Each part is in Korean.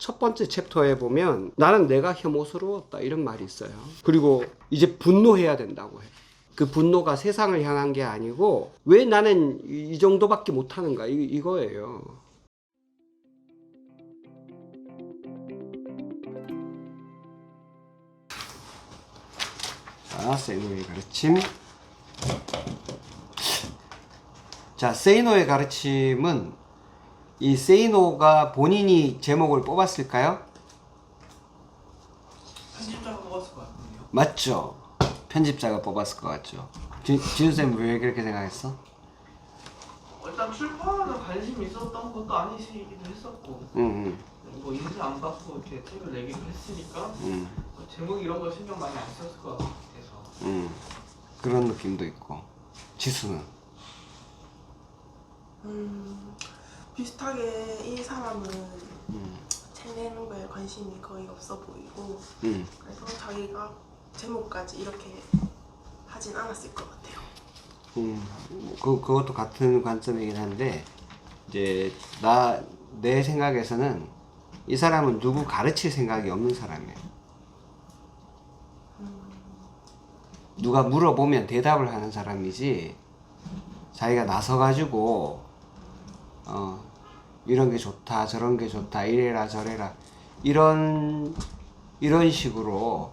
첫 번째 챕터에 보면 나는 내가 혐오스러웠다 이런 말이 있어요. 그리고 이제 분노해야 된다고 해. 그 분노가 세상을 향한 게 아니고 왜 나는 이 정도밖에 못하는가 이거예요. 자, 세이노의 가르침. 자, 세이노의 가르침은 이 세이노가 본인이 제목을 뽑았을까요? 편집자가 뽑았을 것 같은데요. 맞죠? 편집자가 뽑았을 것 같죠? 진우쌤 왜 그렇게 생각했어? 일단 출판에 관심이 있었던 것도 아니시기도 했었고 뭐 인쇄 안 받고 이렇게 책을 내기로 했으니까 뭐 제목 이런 거 신경 많이 안 썼을 것 같아서 그런 느낌도 있고. 지수는? 비슷하게 이 사람은 책 내는 거에 관심이 거의 없어 보이고 그래서 자기가 제목까지 이렇게 하진 않았을 것 같아요. 그것도 같은 관점이긴 한데 이제 내 생각에서는 이 사람은 누구 가르칠 생각이 없는 사람이에요. 누가 물어보면 대답을 하는 사람이지 자기가 나서가지고 이런 게 좋다 저런 게 좋다 이래라 저래라 이런 식으로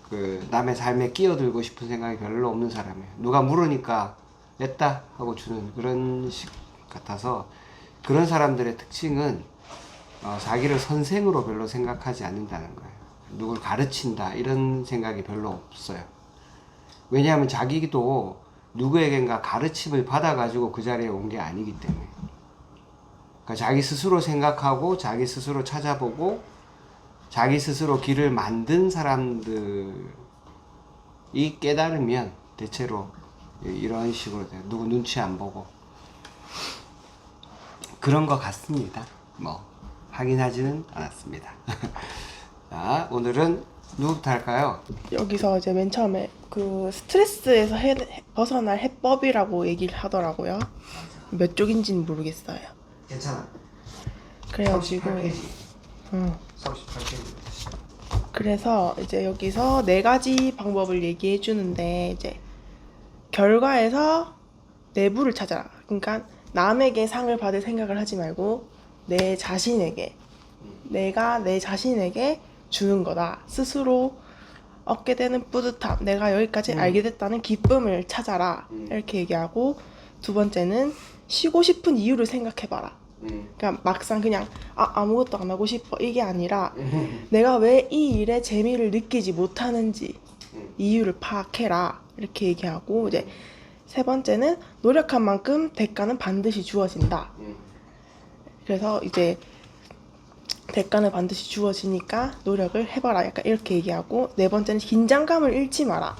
그 남의 삶에 끼어들고 싶은 생각이 별로 없는 사람이에요. 누가 물으니까 냈다 하고 주는 그런 식 같아서 그런 사람들의 특징은 자기를 선생으로 별로 생각하지 않는다는 거예요. 누굴 가르친다 이런 생각이 별로 없어요. 왜냐하면 자기도 누구에겐가 가르침을 받아가지고 그 자리에 온 게 아니기 때문에. 그러니까 자기 스스로 생각하고 자기 스스로 찾아보고 자기 스스로 길을 만든 사람들이 깨달으면 대체로 이런 식으로 돼요. 누구 눈치 안 보고 그런 것 같습니다. 뭐 확인하지는 않았습니다. 자, 오늘은 누구부터 할까요? 여기서 이제 맨 처음에 그 스트레스에서 벗어날 해법이라고 얘기를 하더라고요. 몇 쪽인지는 모르겠어요. 괜찮아. 그래가지고 38페이지. 38페이지. 그래서 이제 여기서 4가지 방법을 얘기해 주는데 이제 결과에서 내부를 찾아라. 그러니까 남에게 상을 받을 생각을 하지 말고 내 자신에게 내가 내 자신에게 주는 거다. 스스로 얻게 되는 뿌듯함, 내가 여기까지 알게 됐다는 기쁨을 찾아라. 이렇게 얘기하고 두 번째는 쉬고 싶은 이유를 생각해봐라. 그러니까 막상 그냥 아무것도 안 하고 싶어 이게 아니라 내가 왜 이 일에 재미를 느끼지 못하는지 이유를 파악해라 이렇게 얘기하고 이제 세 번째는 노력한 만큼 대가는 반드시 주어진다. 그래서 이제 대가는 반드시 주어지니까 노력을 해봐라 약간 이렇게 얘기하고 네 번째는 긴장감을 잃지 마라.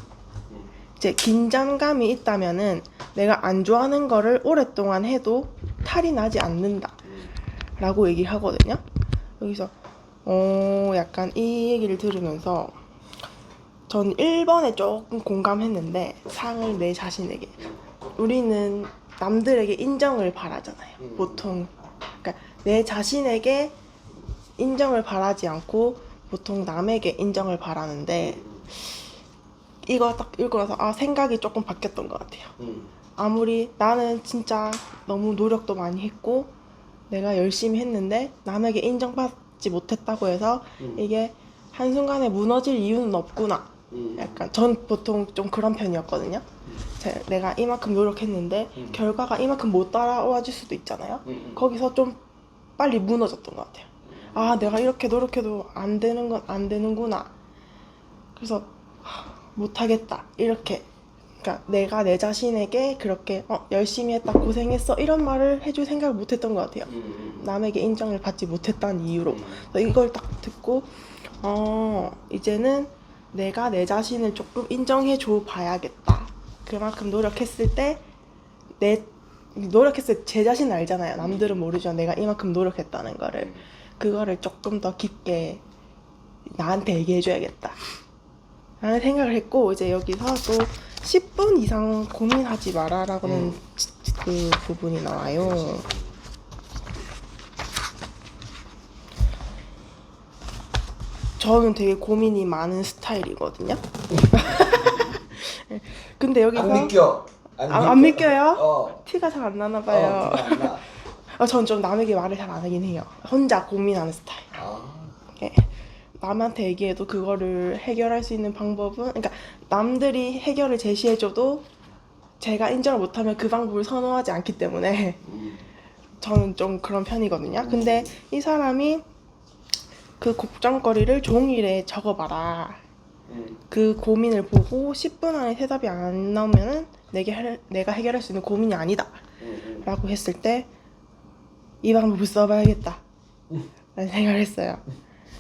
이제 긴장감이 있다면은 내가 안 좋아하는 거를 오랫동안 해도 탈이 나지 않는다 라고 얘기를 하거든요. 여기서 약간 이 얘기를 들으면서 전 1번에 조금 공감했는데 상을 내 자신에게 우리는 남들에게 인정을 바라잖아요. 보통 그러니까 내 자신에게 인정을 바라지 않고 보통 남에게 인정을 바라는데 이거 딱 읽고 나서 생각이 조금 바뀌었던 것 같아요. 아무리 나는 진짜 너무 노력도 많이 했고 내가 열심히 했는데 남에게 인정받지 못했다고 해서 이게 한순간에 무너질 이유는 없구나. 약간 전 보통 좀 그런 편이었거든요. 내가 이만큼 노력했는데 결과가 이만큼 못 따라와 줄 수도 있잖아요. 거기서 좀 빨리 무너졌던 것 같아요. 내가 이렇게 노력해도 안 되는 건 안 되는구나. 그래서 못하겠다 이렇게 그러니까 내가 내 자신에게 그렇게 열심히 했다 고생했어 이런 말을 해줄 생각을 못했던 것 같아요. 남에게 인정을 받지 못했다는 이유로. 이걸 딱 듣고 이제는 내가 내 자신을 조금 인정해 줘 봐야겠다. 그만큼 노력했을 때 노력했을 때 제 자신을 알잖아요. 남들은 모르죠. 내가 이만큼 노력했다는 거를. 그거를 조금 더 깊게 나한테 얘기해줘야겠다 라는 생각을 했고 이제 여기서 또 10분 이상 고민하지 마라 라고는 그 부분이 나와요. 저는 되게 고민이 많은 스타일이거든요. 근데 여기서 안 믿겨. 안 믿겨요? 어. 티가 잘 안 나나 봐요. 안 나. 전 좀 남에게 말을 잘 안 하긴 해요. 혼자 고민하는 스타일. 아. 예. 남한테 얘기해도 그거를 해결할 수 있는 방법은, 그러니까 남들이 해결을 제시해줘도 제가 인정을 못하면 그 방법을 선호하지 않기 때문에 저는 좀 그런 편이거든요. 근데 이 사람이 그 걱정거리를 종이에 적어봐라. 그 고민을 보고 10분 안에 대답이 안 나오면은 내가 해결할 수 있는 고민이 아니다 라고 했을 때 이 방법을 써봐야겠다 라는 생각을 했어요.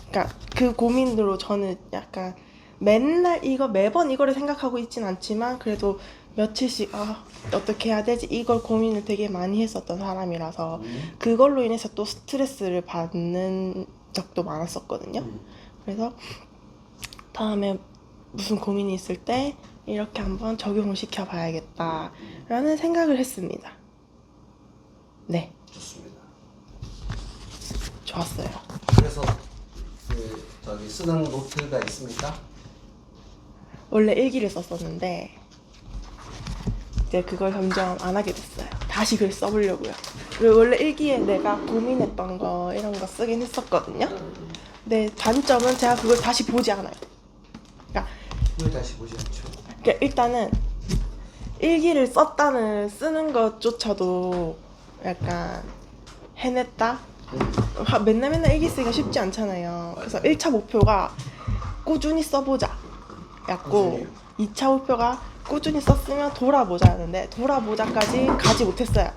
그러니까 그 고민으로 저는 약간 맨날 매번 이거를 생각하고 있진 않지만 그래도 며칠씩 어떻게 해야 되지? 이걸 고민을 되게 많이 했었던 사람이라서 그걸로 인해서 또 스트레스를 받는 적도 많았었거든요. 그래서 다음에 무슨 고민이 있을 때 이렇게 한번 적용을 시켜봐야겠다 라는 생각을 했습니다. 네, 좋습니다. 좋았어요. 그래서 저기 쓰는 노트가 있습니까? 원래 일기를 썼었는데 이제 그걸 점점 안 하게 됐어요. 다시 글 써보려고요. 그리고 원래 일기에 내가 고민했던 거 이런 거 쓰긴 했었거든요. 근데 단점은 제가 그걸 다시 보지 않아요. 왜 다시 보지 않죠? 그러니까 일단은 일기를 쓰는 것조차도 약간 해냈다? 맨날 일기 쓰기가 쉽지 않잖아요. 그래서 1차 목표가 꾸준히 써보자 였고 2차 목표가 꾸준히 썼으면 돌아보자였는데 돌아보자까지 가지 못했어요.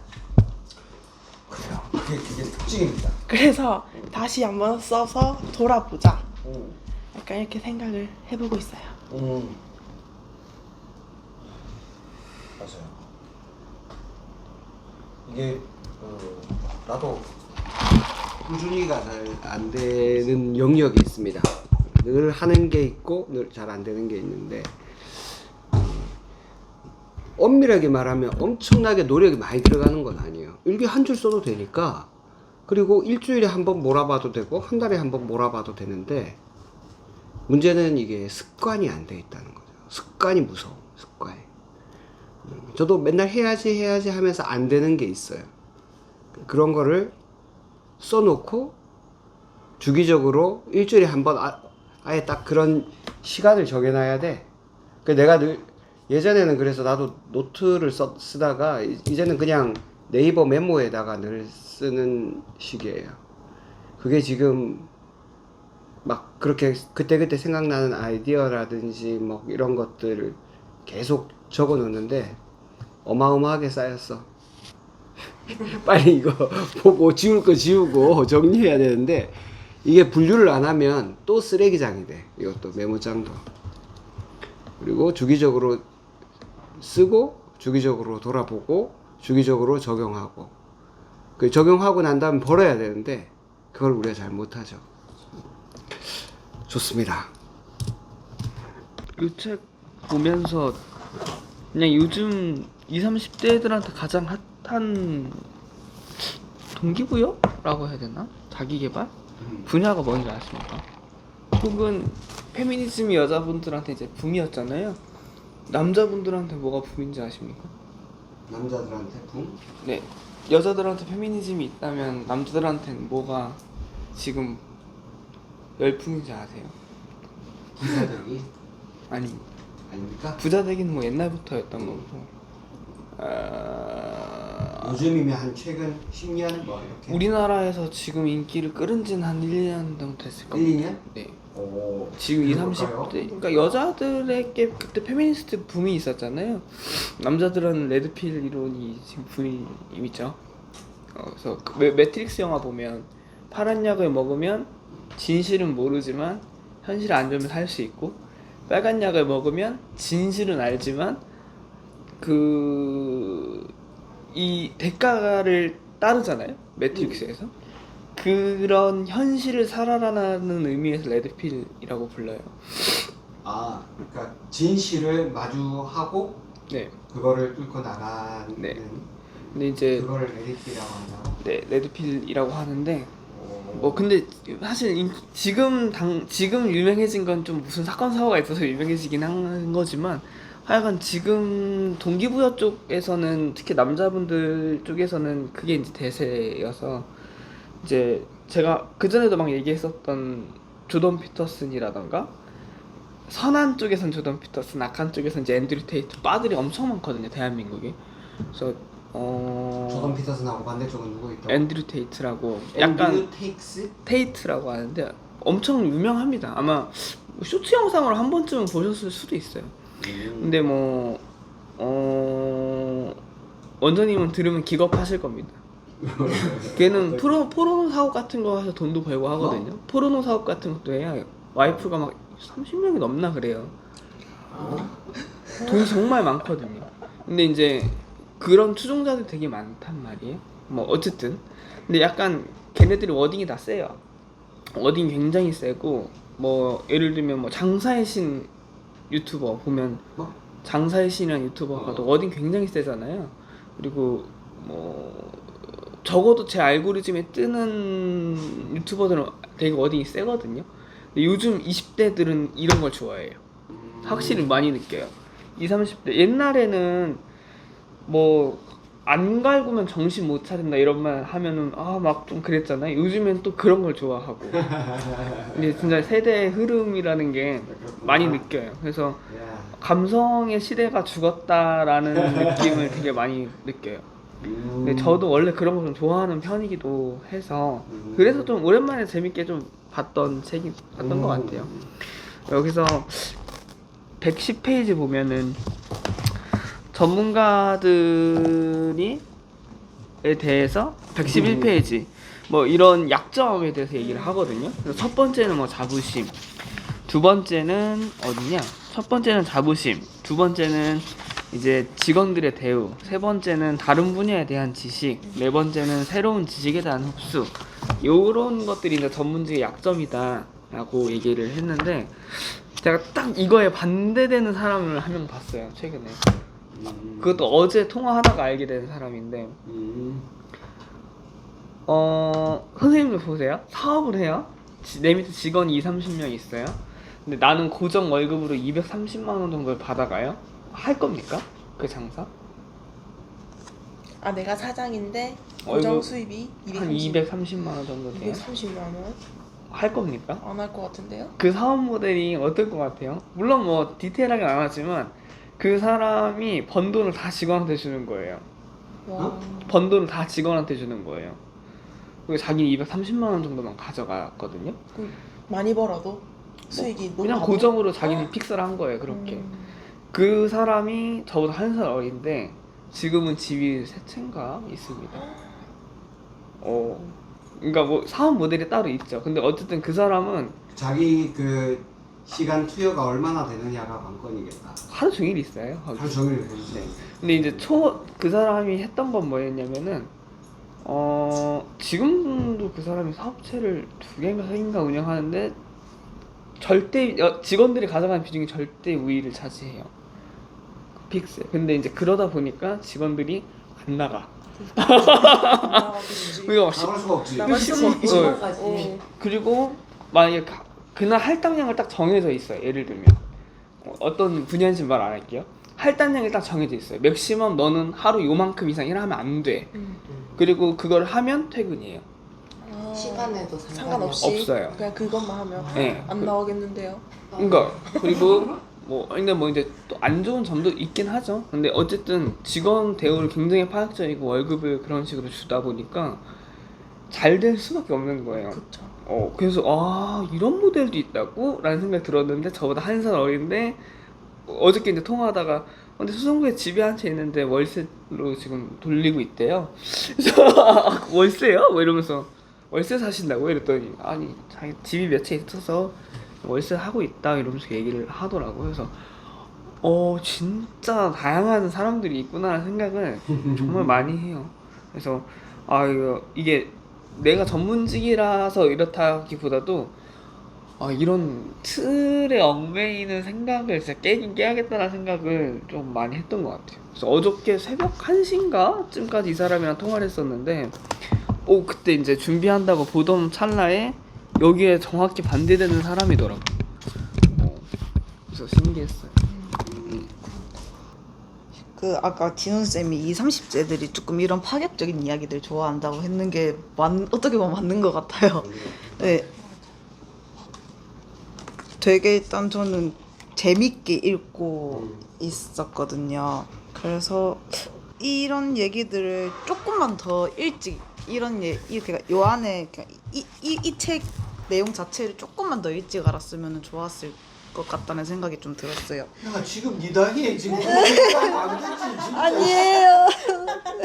그래요. 그게 특징입니다. 그래서 다시 한번 써서 돌아보자 약간 이렇게 생각을 해보고 있어요. 맞아요. 이게 나도 꾸준히가 잘 안 되는 영역이 있습니다. 늘 하는 게 있고 늘 잘 안 되는 게 있는데 엄밀하게 말하면 엄청나게 노력이 많이 들어가는 건 아니에요. 일기 한 줄 써도 되니까. 그리고 일주일에 한 번 몰아봐도 되고 한 달에 한 번 몰아봐도 되는데 문제는 이게 습관이 안 돼 있다는 거죠. 습관이 무서워. 습관이. 저도 맨날 해야지 하면서 안 되는 게 있어요. 그런 거를 써놓고 주기적으로 일주일에 한 번 아예 딱 그런 시간을 정해놔야 돼. 내가 늘 예전에는 그래서 나도 노트를 쓰다가 이제는 그냥 네이버 메모에다가 늘 쓰는 식이에요. 그게 지금 막 그렇게 그때그때 생각나는 아이디어라든지 뭐 이런 것들을 계속 적어 놓는데 어마어마하게 쌓였어. 빨리 이거 보고 지울 거 지우고 정리해야 되는데 이게 분류를 안 하면 또 쓰레기장이 돼. 이것도 메모장도. 그리고 주기적으로 쓰고 주기적으로 돌아보고 주기적으로 적용하고 그 적용하고 난 다음에 버려야 되는데 그걸 우리가 잘 못하죠. 좋습니다. 이 책 보면서 그냥 요즘 20, 30대 애들한테 가장 핫한 동기부여라고 해야 되나? 자기개발? 분야가 뭔지 아십니까? 혹은 페미니즘이 여자분들한테 이제 붐이었잖아요. 남자분들한테 뭐가 붐인지 아십니까? 남자들한테 붐? 네, 여자들한테 페미니즘이 있다면 남자들한테는 뭐가 지금 열풍인지 아세요? 부자되기? 아닙니까? 부자되기는 뭐 옛날부터였던 거고 요즘이면 한 최근 10년 뭐 이렇게? 우리나라에서 지금 인기를 끌은 지는 한 1년 정도 됐을 겁니다. 1, 2년? 네. 오, 지금 20, 그럴까요? 30대 그러니까 여자들에게 그때 페미니스트 붐이 있었잖아요. 남자들은 레드필 이론이 지금 붐이 있죠. 그래서 매트릭스 영화 보면 파란 약을 먹으면 진실은 모르지만 현실을 안 좋으면 살 수 있고 빨간 약을 먹으면 진실은 알지만 이 대가를 따르잖아요. 매트릭스에서. 그런 현실을 살아라는 의미에서 레드필이라고 불러요. 아, 그러니까 진실을 마주하고 네. 그거를 뚫고 나가는 네. 근데 이제 그거를 레디피라고 한다고? 네, 레드필이라고 하는데 뭐 근데 사실 지금 유명해진 건 좀 무슨 사건 사고가 있어서 유명해지긴 한 거지만 하여간 지금 동기부여 쪽에서는 특히 남자분들 쪽에서는 그게 이제 대세여서 이제 제가 그전에도 막 얘기했었던 조던 피터슨이라던가 선한 쪽에선 조던 피터슨, 악한 쪽에선 이제 앤드류 테이트 빠들이 엄청 많거든요 대한민국에. 그래서 조던 피터슨하고 반대쪽은 누구 있다고? 앤드류 테이트라고 약간 앤드류 테이크스? 테이트라고 하는데 엄청 유명합니다. 아마 쇼츠 영상으로 한 번쯤은 보셨을 수도 있어요. 근데 뭐 원장님은 들으면 기겁하실 겁니다. 걔는 포르노 사업 같은 거 해서 돈도 벌고 하거든요. 포르노 사업 같은 것도 해야 와이프가 막 30명이 넘나 그래요. 돈이 정말 많거든요. 근데 이제 그런 추종자들 되게 많단 말이에요. 뭐 어쨌든 근데 약간 걔네들이 워딩이 다 세요. 워딩 굉장히 세고 뭐 예를 들면 뭐 장사의 신 유튜버 보면 장사의 신이라는 유튜버가 또 워딩 굉장히 세잖아요. 그리고 뭐 적어도 제 알고리즘에 뜨는 유튜버들은 되게 워딩이 세거든요. 근데 요즘 20대들은 이런 걸 좋아해요. 확실히 많이 느껴요. 20, 30대 옛날에는 뭐 안 갈구면 정신 못 차린다 이런 말 하면은 막 좀 그랬잖아요. 요즘엔 또 그런 걸 좋아하고. 근데 진짜 세대의 흐름이라는 게 많이 느껴요. 그래서 감성의 시대가 죽었다라는 느낌을 되게 많이 느껴요. 근데 저도 원래 그런 거 좀 좋아하는 편이기도 해서 그래서 좀 오랜만에 재밌게 좀 봤던 것 같아요. 여기서 110페이지 보면은 전문가들이 에 대해서 111페이지 뭐 이런 약점에 대해서 얘기를 하거든요. 그래서 첫 번째는 뭐 자부심, 두 번째는 어디냐? 첫 번째는 자부심, 두 번째는 이제 직원들의 대우, 세 번째는 다른 분야에 대한 지식, 네 번째는 새로운 지식에 대한 흡수. 요런 것들이 이제 전문직의 약점이다라고 얘기를 했는데 제가 딱 이거에 반대되는 사람을 한 명 봤어요 최근에. 그것도 어제 통화하다가 알게 된 사람인데 선생님들 보세요. 사업을 해요. 내 밑에 직원이 20-30명 있어요. 근데 나는 고정 월급으로 230만 원 정도를 받아가요. 할 겁니까? 그 장사? 내가 사장인데 고정 월급 수입이 한 230만 원 정도 돼요. 230만 원? 할 겁니까? 안 할 것 같은데요? 그 사업 모델이 어떨 것 같아요? 물론 뭐 디테일하게 안 하지만 그 사람이 번 돈을 다 직원한테 주는 거예요. 와. 번 돈을 다 직원한테 주는 거예요. 그리고 자기는 230만 원 정도만 가져갔거든요. 많이 벌어도 수익이 그냥 높아도? 고정으로 자기는 픽스를 한 거예요. 그렇게. 그 사람이 저보다 1살 어린데 지금은 집이 3채인가 있습니다. 그러니까 뭐 사업 모델이 따로 있죠. 근데 어쨌든 그 사람은 자기 그 시간 투여가 얼마나 되느냐가 관건이겠다. 하루 종일 있어요. 거기. 하루 종일 되지. 네. 근데 이제 그 사람이 했던 건 뭐였냐면은 지금도 그 사람이 사업체를 2개인가 3개인가 운영하는데 절대 직원들이 가져가는 비중이 절대 우위를 차지해요. 픽스. 근데 이제 그러다 보니까 직원들이 안 나가. 그리고 막 나갈 수가 없지. 나갈 수가 없지. 그리고 만약에 그날 할당량을 딱 정해져 있어요. 예를 들면 어떤 분야인지 말 안 할게요. 할당량이 딱 정해져 있어요. 맥시멈 너는 하루 요만큼 이상 일하면 안 돼. 그리고 그걸 하면 퇴근이에요. 시간에도 상관없이 없어요. 그냥 그것만 하면 네. 안 나오겠는데요. 그러니까 그리고 근데 뭐 이제 또 안 좋은 점도 있긴 하죠. 근데 어쨌든 직원 대우를 굉장히 파격적이고 월급을 그런 식으로 주다 보니까 잘 될 수밖에 없는 거예요. 그쵸. 그래서 이런 모델도 있다고? 라는 생각이 들었는데 저보다 1살 어린데 어저께 이제 통화하다가 근데 수성구에 집이 한 채 있는데 월세로 지금 돌리고 있대요. 그래서 월세요? 뭐 이러면서 월세 사신다고? 이랬더니 아니 자기 집이 몇 채 있어서 월세 하고 있다 이러면서 얘기를 하더라고요. 그래서 진짜 다양한 사람들이 있구나 생각을 정말 많이 해요. 그래서 이게 내가 전문직이라서 이렇다기보다도 이런 틀에 얽매이는 생각을 진짜 깨긴 깨야겠다는 생각을 좀 많이 했던 것 같아요. 그래서 어저께 새벽 1시인가 쯤까지 이 사람이랑 통화를 했었는데 그때 이제 준비한다고 보던 찰나에 여기에 정확히 반대되는 사람이더라고. 그래서 신기했어요. 그 아까 진훈 쌤이 20, 30대들이 조금 이런 파격적인 이야기들 좋아한다고 했는 게 어떻게 보면 맞는 것 같아요. 네. 되게 일단 저는 재밌게 읽고 있었거든요. 그래서 이런 얘기들을 조금만 더 일찍 이렇게 요 안에 이 책 내용 자체를 조금만 더 일찍 알았으면 좋았을 것 같다는 생각이 좀 들었어요. 야 지금 니 나이에 지금 안 되지 진짜. 아니에요.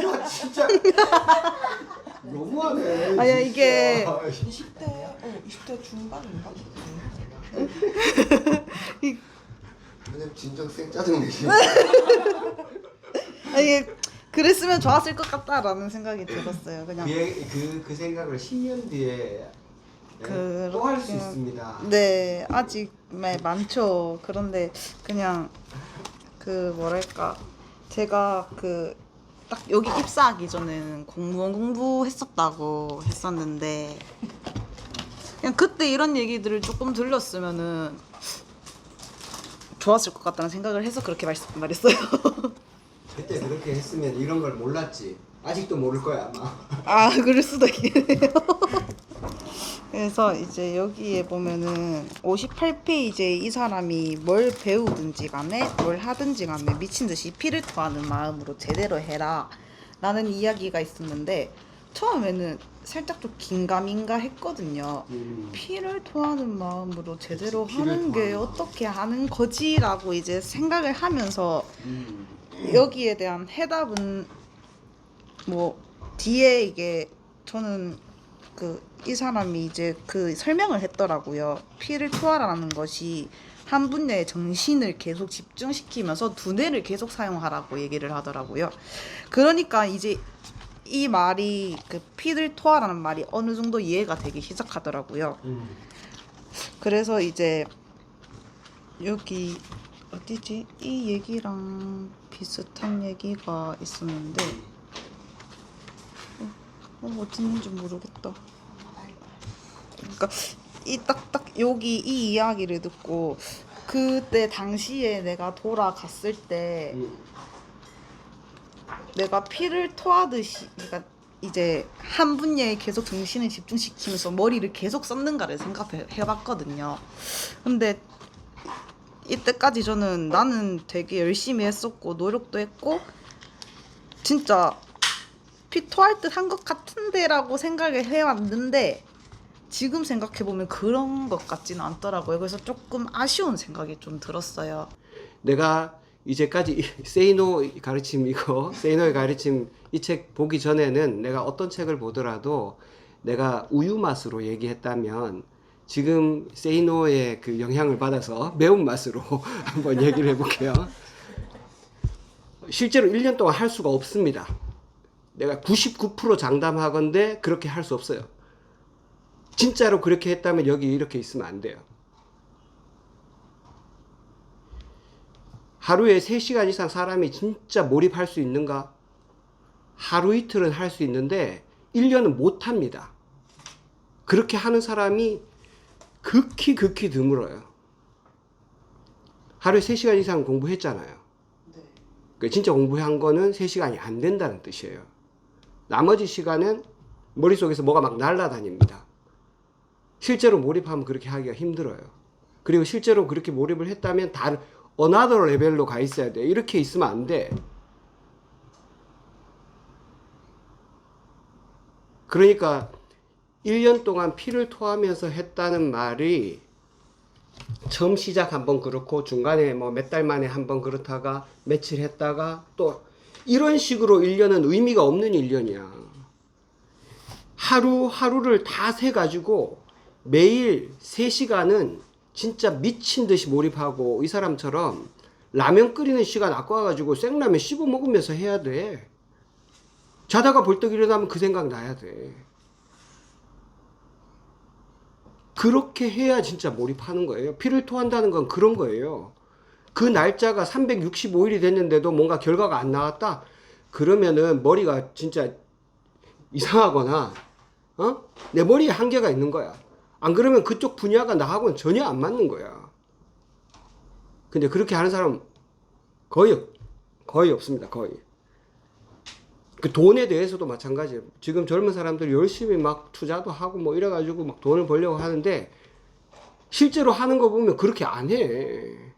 야 진짜 너무하네. 아니야 이게 20대 중반인가? 왜냐면 진정생 짜증내시. 아니 그랬으면 좋았을 것 같다라는 생각이 들었어요. 그냥 그 생각을 10년 뒤에 또 할 수 있습니다. 네 아직 많죠. 그런데 그냥 그 뭐랄까 제가 그 딱 여기 입사하기 전에는 공무원 공부했었다고 했었는데 그냥 그때 이런 얘기들을 조금 들렸으면은 좋았을 것 같다는 생각을 해서 그렇게 말했어요. 그때 그렇게 했으면 이런 걸 몰랐지. 아직도 모를 거야 아마. 아 그럴 수도 있겠네요. 그래서 이제 여기에 보면은 58페이지에 이 사람이 뭘 배우든지 간에 뭘 하든지 간에 미친 듯이 피를 토하는 마음으로 제대로 해라 라는 이야기가 있었는데 처음에는 살짝 좀 긴가민가 했거든요. 피를 토하는 마음으로 제대로 하는 게 어떻게 하는 거지라고 이제 생각을 하면서 여기에 대한 해답은 뭐 뒤에 이게 저는 이 사람이 이제 그 설명을 했더라고요. 피를 토하라는 것이 한 분야의 정신을 계속 집중시키면서 두뇌를 계속 사용하라고 얘기를 하더라고요. 그러니까 이제 이 말이 그 피를 토하라는 말이 어느 정도 이해가 되기 시작하더라고요. 그래서 이제 여기 어디지? 이 얘기랑 비슷한 얘기가 있었는데 어디 있는지 모르겠다. 그러니까 이 딱 여기 이 이야기를 듣고 그때 당시에 내가 돌아갔을 때 내가 피를 토하듯이 그러니까 이제 한 분야에 계속 정신을 집중시키면서 머리를 계속 썼는가를 생각해봤거든요. 근데 이때까지 저는 나는 되게 열심히 했었고 노력도 했고 진짜 피 토할 듯 한 것 같은데라고 생각을 해왔는데 지금 생각해보면 그런 것 같지는 않더라고요. 그래서 조금 아쉬운 생각이 좀 들었어요. 내가 이제까지 세이노 가르침 세이노의 가르침 이 책 보기 전에는 내가 어떤 책을 보더라도 내가 우유 맛으로 얘기했다면 지금 세이노의 그 영향을 받아서 매운 맛으로 한번 얘기를 해볼게요. 실제로 1년 동안 할 수가 없습니다. 내가 99% 장담하건대 그렇게 할 수 없어요. 진짜로 그렇게 했다면 여기 이렇게 있으면 안 돼요. 하루에 3시간 이상 사람이 진짜 몰입할 수 있는가? 하루 이틀은 할 수 있는데 1년은 못 합니다. 그렇게 하는 사람이 극히 드물어요. 하루에 3시간 이상 공부했잖아요. 그러니까 진짜 공부한 거는 3시간이 안 된다는 뜻이에요. 나머지 시간은 머릿속에서 뭐가 막 날아다닙니다. 실제로 몰입하면 그렇게 하기가 힘들어요. 그리고 실제로 그렇게 몰입을 했다면 다른 another 레벨로 가 있어야 돼. 이렇게 있으면 안 돼. 그러니까 1년 동안 피를 토하면서 했다는 말이 처음 시작 한번 그렇고 중간에 뭐 몇 달 만에 한번 그렇다가 며칠 했다가 또 이런 식으로 1년은 의미가 없는 1년이야. 하루하루를 다 세가지고 매일 3시간은 진짜 미친 듯이 몰입하고 이 사람처럼 라면 끓이는 시간 아까워가지고 생라면 씹어 먹으면서 해야 돼. 자다가 벌떡 일어나면 그 생각 나야 돼. 그렇게 해야 진짜 몰입하는 거예요. 피를 토한다는 건 그런 거예요. 그 날짜가 365일이 됐는데도 뭔가 결과가 안 나왔다? 그러면은 머리가 진짜 이상하거나 내 머리에 한계가 있는 거야. 안 그러면 그쪽 분야가 나하고는 전혀 안 맞는 거야. 근데 그렇게 하는 사람 거의 없습니다. 거의. 그 돈에 대해서도 마찬가지예요. 지금 젊은 사람들이 열심히 막 투자도 하고 뭐 이래가지고 막 돈을 벌려고 하는데 실제로 하는 거 보면 그렇게 안 해.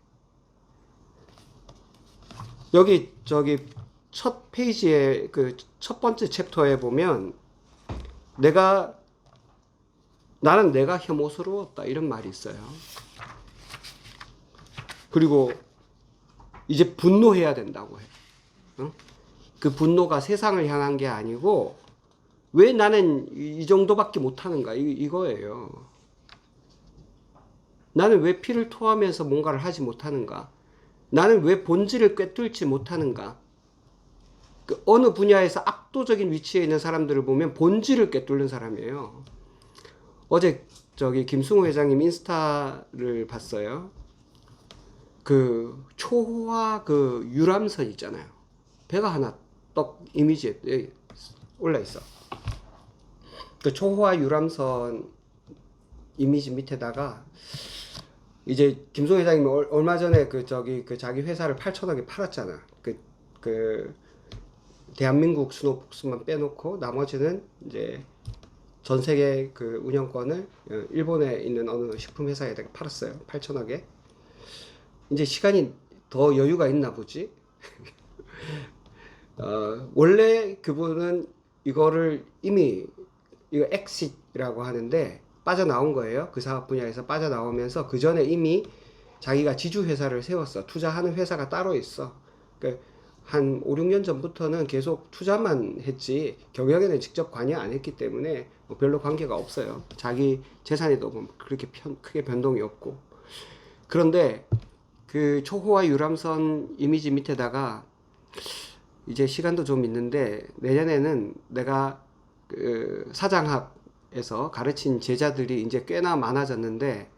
여기 저기 첫 페이지에 그 첫 번째 챕터에 보면 나는 내가 혐오스러웠다 이런 말이 있어요. 그리고 이제 분노해야 된다고 해. 그 분노가 세상을 향한 게 아니고 왜 나는 이 정도밖에 못하는가 이거예요. 나는 왜 피를 토하면서 뭔가를 하지 못하는가? 나는 왜 본질을 꿰뚫지 못하는가? 그 어느 분야에서 압도적인 위치에 있는 사람들을 보면 본질을 꿰뚫는 사람이에요. 어제 저기 김승호 회장님 인스타를 봤어요. 그 초호화 그 유람선 있잖아요. 배가 하나 떡 이미지에 올라 있어. 그 초호화 유람선 이미지 밑에다가 이제 김승호 회장님이 얼마 전에 그 자기 회사를 8천억에 팔았잖아. 그 대한민국 스노폭스만 빼놓고 나머지는 이제 전 세계 그 운영권을 일본에 있는 어느 식품 회사에다가 팔았어요. 8천억에. 이제 시간이 더 여유가 있나 보지. 원래 그분은 이거를 이미 이거 엑싯이라고 하는데 빠져나온 거예요. 그 사업 분야에서 빠져나오면서 그 전에 이미 자기가 지주 회사를 세웠어. 투자하는 회사가 따로 있어. 그러니까 한 5, 6년 전부터는 계속 투자만 했지 경영에는 직접 관여 안 했기 때문에 뭐 별로 관계가 없어요. 자기 재산에도 뭐 그렇게 크게 변동이 없고. 그런데 그 초호화 유람선 이미지 밑에다가 이제 시간도 좀 있는데 내년에는 내가 그 사장학에서 가르친 제자들이 이제 꽤나 많아졌는데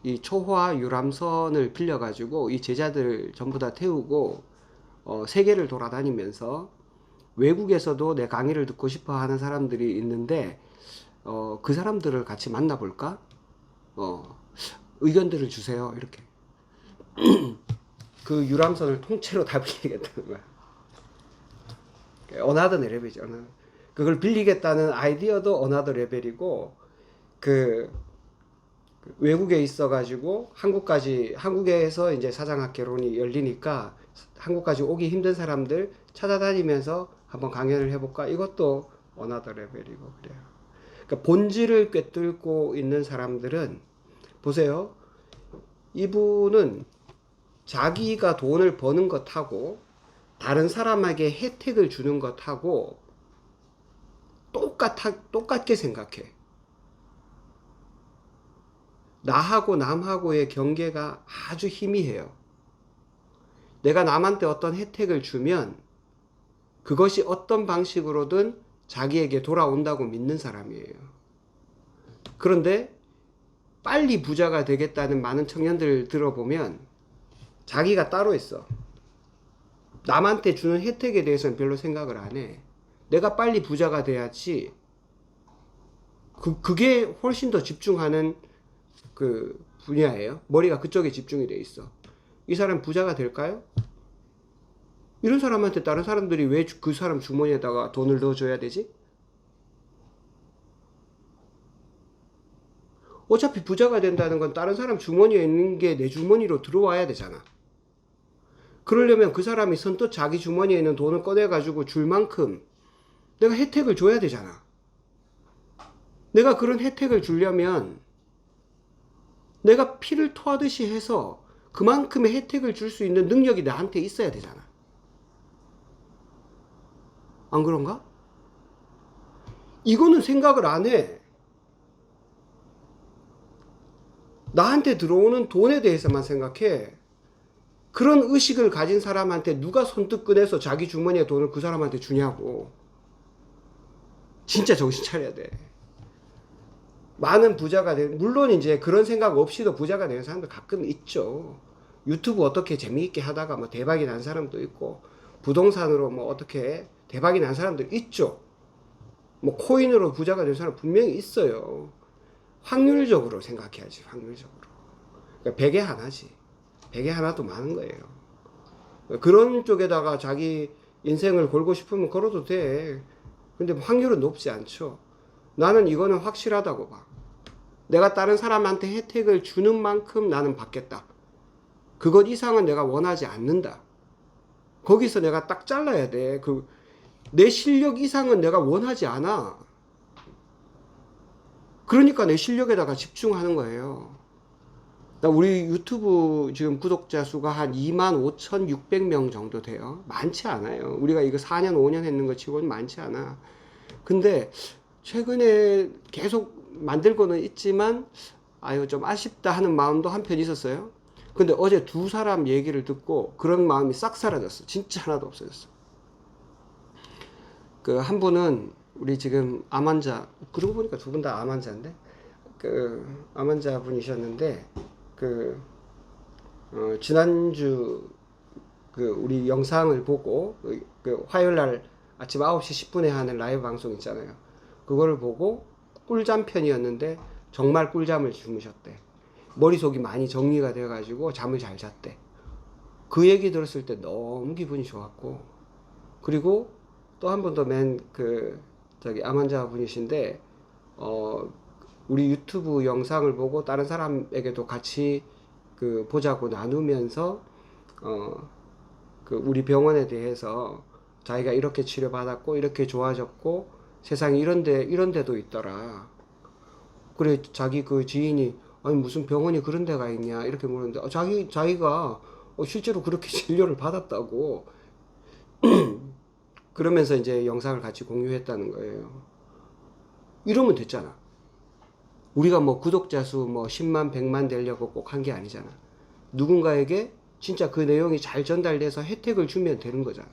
이 초호화 유람선을 빌려가지고 이 제자들을 전부 다 태우고 세계를 돌아다니면서 외국에서도 내 강의를 듣고 싶어 하는 사람들이 있는데 그 사람들을 같이 만나볼까? 의견들을 주세요. 이렇게 그 유람선을 통째로 다 빌리겠다는 거야. 어나더 레벨이죠. 그걸 빌리겠다는 아이디어도 어나더 레벨이고 그 외국에 있어가지고 한국에서 이제 사장학 개론이 열리니까 한국까지 오기 힘든 사람들 찾아다니면서 한번 강연을 해볼까? 이것도 어나더 레벨이고 그래요. 그러니까 본질을 꿰뚫고 있는 사람들은 보세요. 이분은 자기가 돈을 버는 것하고 다른 사람에게 혜택을 주는 것하고 똑같게 생각해. 나하고 남하고의 경계가 아주 희미해요. 내가 남한테 어떤 혜택을 주면 그것이 어떤 방식으로든 자기에게 돌아온다고 믿는 사람이에요. 그런데 빨리 부자가 되겠다는 많은 청년들 들어보면 자기가 따로 있어. 남한테 주는 혜택에 대해서는 별로 생각을 안 해. 내가 빨리 부자가 돼야지. 그게 훨씬 더 집중하는 그 분야예요. 머리가 그쪽에 집중이 돼 있어. 이 사람 부자가 될까요? 이런 사람한테 다른 사람들이 왜 그 사람 주머니에다가 돈을 넣어줘야 되지? 어차피 부자가 된다는 건 다른 사람 주머니에 있는 게 내 주머니로 들어와야 되잖아. 그러려면 그 사람이 선뜻 자기 주머니에 있는 돈을 꺼내가지고 줄 만큼 내가 혜택을 줘야 되잖아. 내가 그런 혜택을 주려면 내가 피를 토하듯이 해서 그만큼의 혜택을 줄 수 있는 능력이 나한테 있어야 되잖아. 안 그런가? 이거는 생각을 안 해. 나한테 들어오는 돈에 대해서만 생각해. 그런 의식을 가진 사람한테 누가 손뜻 꺼내서 자기 주머니에 돈을 그 사람한테 주냐고. 진짜 정신 차려야 돼. 많은 부자가 물론 이제 그런 생각 없이도 부자가 되는 사람들 가끔 있죠. 유튜브 어떻게 재미있게 하다가 뭐 대박이 난 사람도 있고 부동산으로 뭐 어떻게 대박이 난 사람들 있죠. 뭐 코인으로 부자가 된 사람 분명히 있어요. 확률적으로 생각해야지. 확률적으로. 그러니까 100에 하나지. 100에 하나도 많은 거예요. 그런 쪽에다가 자기 인생을 걸고 싶으면 걸어도 돼. 근데 확률은 높지 않죠. 나는 이거는 확실하다고 봐. 내가 다른 사람한테 혜택을 주는 만큼 나는 받겠다. 그것 이상은 내가 원하지 않는다. 거기서 내가 딱 잘라야 돼. 내 실력 이상은 내가 원하지 않아. 그러니까 내 실력에다가 집중하는 거예요. 우리 유튜브 지금 구독자 수가 한 25,600명 정도 돼요. 많지 않아요. 우리가 이거 4년, 5년 했는 거 치고는 많지 않아. 근데 최근에 계속 만들고는 있지만 아유 좀 아쉽다 하는 마음도 한편 있었어요. 근데 어제 두 사람 얘기를 듣고 그런 마음이 싹 사라졌어. 진짜 하나도 없어졌어. 그 한 분은 우리 지금 암 환자, 그러고 보니까 두 분 다 암 환자인데, 암 환자 분이셨는데, 지난주 우리 영상을 보고, 화요일 날 아침 9시 10분에 하는 라이브 방송 있잖아요. 그거를 보고 꿀잠 편이었는데, 정말 꿀잠을 주무셨대. 머릿속이 많이 정리가 돼가지고 잠을 잘 잤대. 그 얘기 들었을 때 너무 기분이 좋았고, 그리고 또 한 분 더 암 환자 분이신데, 우리 유튜브 영상을 보고 다른 사람에게도 같이 보자고 나누면서, 우리 병원에 대해서 자기가 이렇게 치료받았고, 이렇게 좋아졌고, 세상에 이런 데도 있더라. 그래, 자기 지인이, 아니, 무슨 병원이 그런 데가 있냐, 이렇게 물었는데, 자기가 실제로 그렇게 진료를 받았다고. 그러면서 이제 영상을 같이 공유했다는 거예요. 이러면 됐잖아. 우리가 뭐 구독자 수 10만, 100만 되려고 꼭 한 게 아니잖아. 누군가에게 진짜 그 내용이 잘 전달돼서 혜택을 주면 되는 거잖아.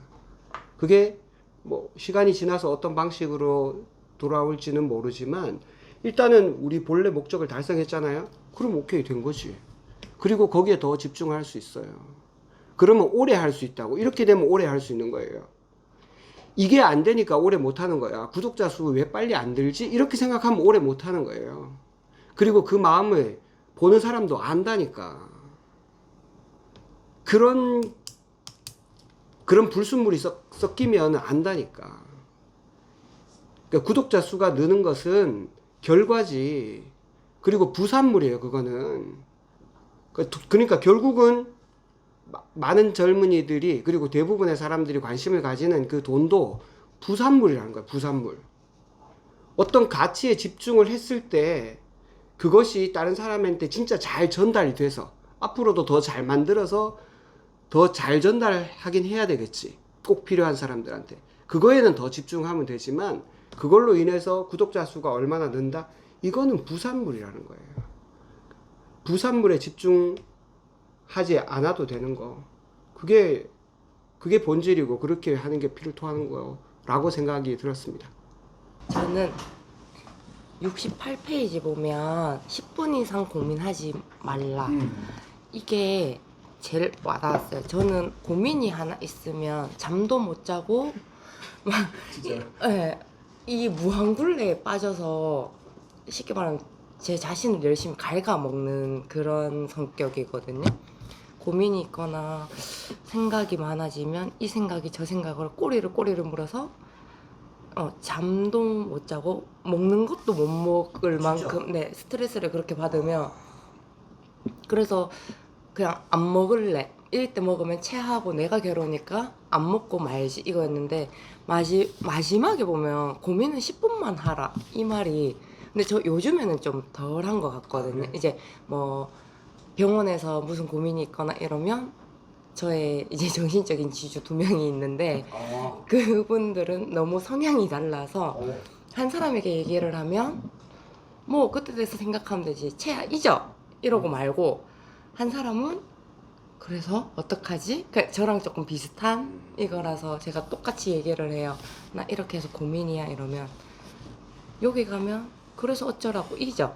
그게 뭐 시간이 지나서 어떤 방식으로 돌아올지는 모르지만 일단은 우리 본래 목적을 달성했잖아요. 그럼 오케이 된 거지. 그리고 거기에 더 집중할 수 있어요. 그러면 오래 할 수 있다고. 이렇게 되면 오래 할 수 있는 거예요. 이게 안 되니까 오래 못 하는 거야. 구독자 수 왜 빨리 안 늘지? 이렇게 생각하면 오래 못 하는 거예요. 그리고 그 마음을 보는 사람도 안다니까. 그런 불순물이 섞이면 안다니까. 그러니까 구독자 수가 느는 것은 결과지. 그리고 부산물이에요, 그거는. 그러니까 결국은 많은 젊은이들이 그리고 대부분의 사람들이 관심을 가지는 그 돈도 부산물이라는 거야. 부산물. 어떤 가치에 집중을 했을 때 그것이 다른 사람한테 진짜 잘 전달이 돼서 앞으로도 더 잘 만들어서 더 잘 전달하긴 해야 되겠지. 꼭 필요한 사람들한테. 그거에는 더 집중하면 되지만 그걸로 인해서 구독자 수가 얼마나 는다? 이거는 부산물이라는 거예요. 부산물에 집중하지 않아도 되는 거. 그게 본질이고 그렇게 하는 게 필요한 거라고 생각이 들었습니다. 저는 68페이지 보면 10분 이상 고민하지 말라. 이게 제일 와닿았어요. 저는 고민이 하나 있으면 잠도 못 자고 이 무한굴레에 빠져서 쉽게 말하면 제 자신을 열심히 갉아먹는 그런 성격이거든요. 고민이 있거나 생각이 많아지면 이 생각이 저 생각으로 꼬리를 물어서 잠도 못 자고 먹는 것도 못 먹을 만큼 스트레스를 그렇게 받으면 그래서 그냥 안 먹을래. 이럴 때 먹으면 체하고 내가 괴로우니까 안 먹고 말지 이거였는데 마지막에 보면 고민은 10분만 하라 이 말이 근데 저 요즘에는 좀 덜한 것 같거든요. 이제 뭐 병원에서 무슨 고민이 있거나 이러면 저의 이제 정신적인 지주 2명이 있는데 그분들은 너무 성향이 달라서 한 사람에게 얘기를 하면 뭐 그때 돼서 생각하면 되지 체야 잊어 이러고 말고 한 사람은 그래서 어떡하지? 그러니까 저랑 조금 비슷한 이거라서 제가 똑같이 얘기를 해요. 나 이렇게 해서 고민이야 이러면 여기 가면 그래서 어쩌라고 잊어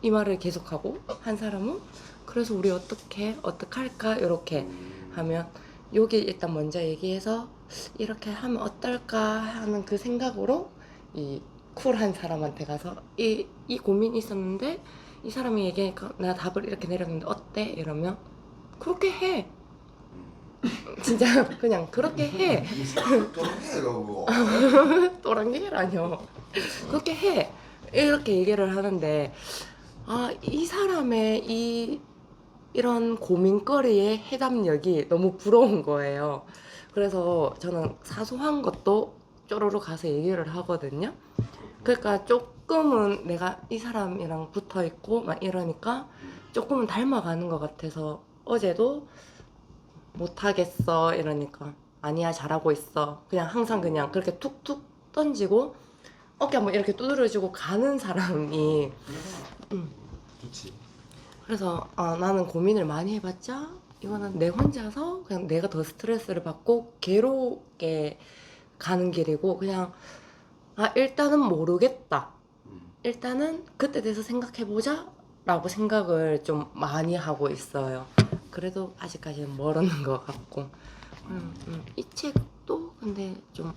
이 말을 계속하고 한 사람은 그래서 우리 어떡할까 이렇게 하면 여기 일단 먼저 얘기해서 이렇게 하면 어떨까 하는 그 생각으로 이 쿨한 사람한테 가서 이 고민이 있었는데 이 사람이 얘기하니까 내가 답을 이렇게 내렸는데 어때? 이러면 그렇게 해. 진짜 그냥 그렇게 해. 또해요 그거. 또랑개라뇨. 그렇게 해. 이렇게 얘기를 하는데 이 사람의 이런 고민거리의 해답력이 너무 부러운 거예요. 그래서 저는 사소한 것도 쪼로로 가서 얘기를 하거든요. 그러니까 조금은 내가 이 사람이랑 붙어 있고 막 이러니까 조금은 닮아가는 것 같아서 어제도 못하겠어 이러니까 아니야 잘하고 있어. 그냥 항상 그냥 그렇게 툭툭 던지고 어깨 한번 이렇게 두드려주고 가는 사람이 좋지. 그래서 나는 고민을 많이 해봤자 이거는 내 혼자서 그냥 내가 더 스트레스를 받고 괴롭게 가는 길이고 그냥 일단은 모르겠다. 일단은 그때 대해서 생각해보자 라고 생각을 좀 많이 하고 있어요. 그래도 아직까지는 멀었는 것 같고 이 책도 근데 좀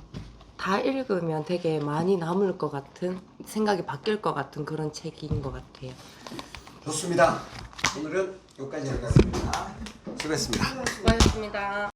다 읽으면 되게 많이 남을 것 같은 생각이 바뀔 것 같은 그런 책인 것 같아요. 좋습니다. 오늘은 여기까지 하겠습니다. 수고했습니다. 수고하셨습니다.